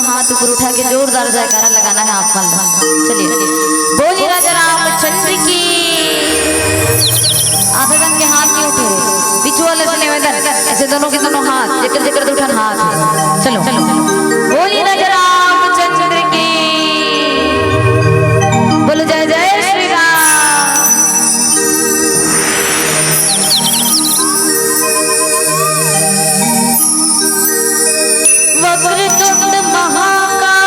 हाथ ऊपर उठा के जोरदार जयकारा लगाना है आप फल। चलिए बोलिए राजा रामचंद्र की। आधगन के हाथ नहीं उठे, बिच्छू वाले से निवेदन, ऐसे दोनों के दोनों हाथ जेकर जेकर उठन हाथ। चलो चलो बोलिए राजा रामचंद्र की। बोलो जय जय श्री राम। वक्रतुंड महाकाय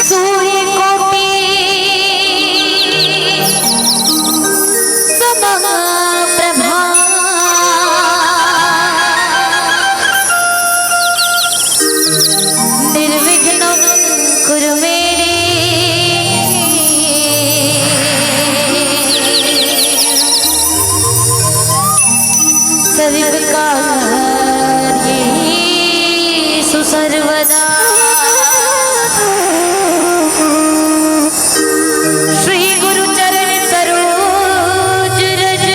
सूर्यकोटि समप्रभा निर्विघ्नं कुरु मे सर्वकार्येषु सर्वदा। श्री गुरु चरण सरोज रज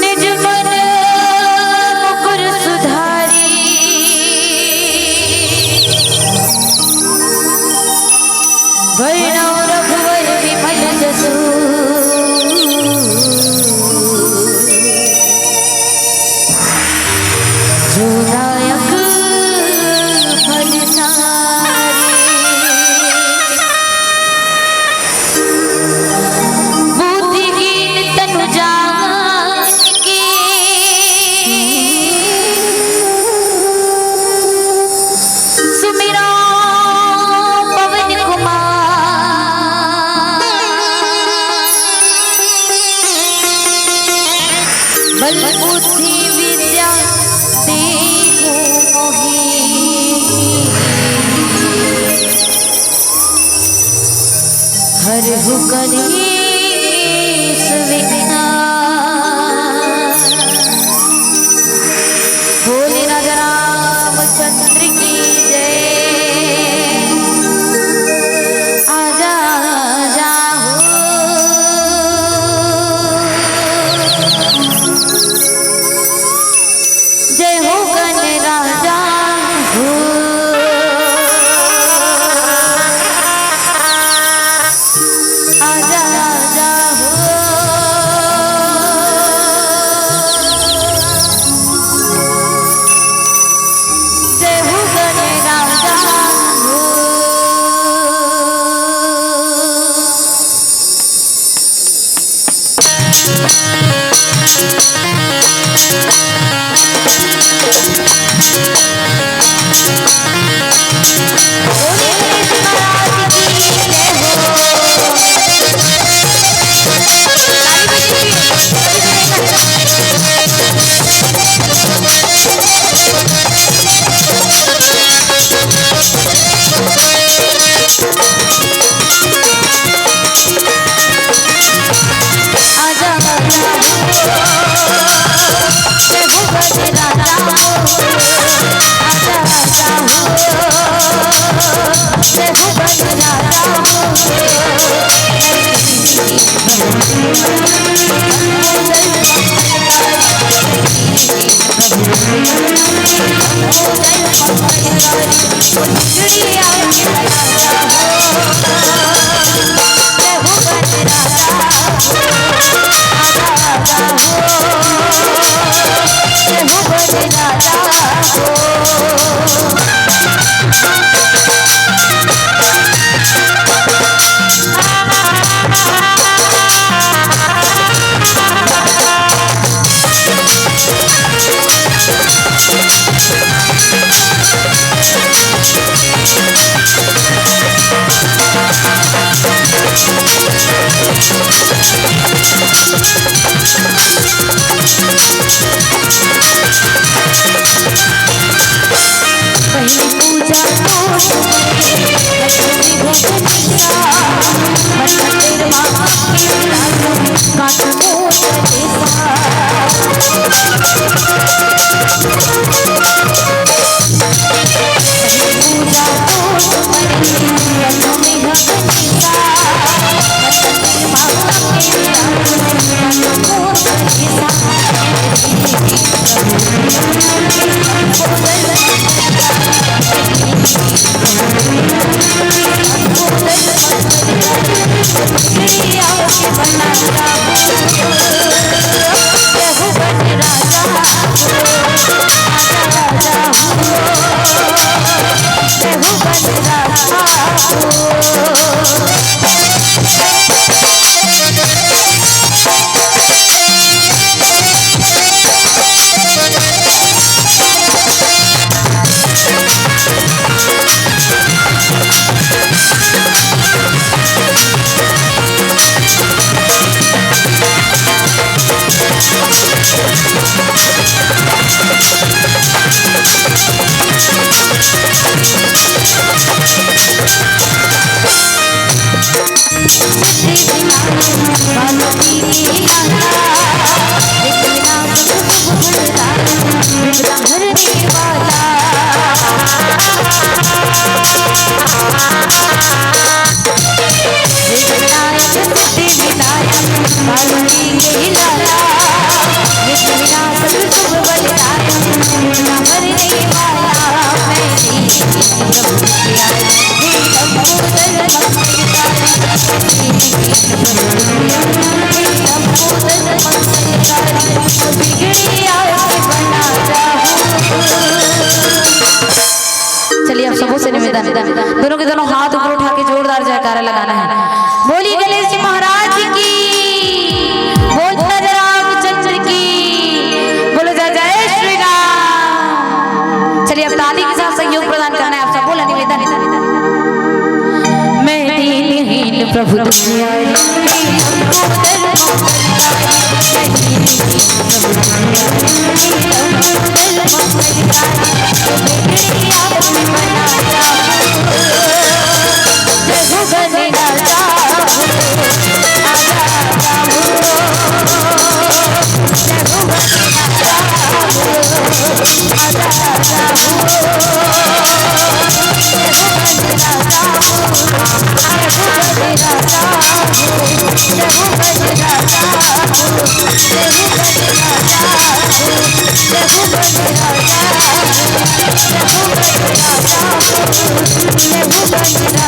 निज मन मुकुर सुधारी। वर्णौ रघुवर विमल जसु जोदायक फलसारी। बुद्धिहीन तनु जानिके सुमिरो पवन कुमार। बल बुद्धि विद्या देहु मोहि हरहु कलेश विघ्नान। बोले राजा रामचंद्र की जय। आजा आजा हो जय हो गण राजा हो। आजा आजा हो जय हो गण राजा हो। बोलिए गणेश महाराज की जय हो। आजा आजा हो जय हो गण राजा हो। चलिए आप सबों से निवेदन, दोनों के दोनों हाथ ऊपर उठा के जोरदार जयकारा लगाना है। बोलिए गणेश जी महाराज की, बोल नजर रामचंद्र की, बोलो जय जय श्री राम। चलिए अब ताली के साथ सहयोग प्रदान करना है। आप सब बोला निवेदन, मैं दीनहीन प्रभु दुनियारी, Thank you.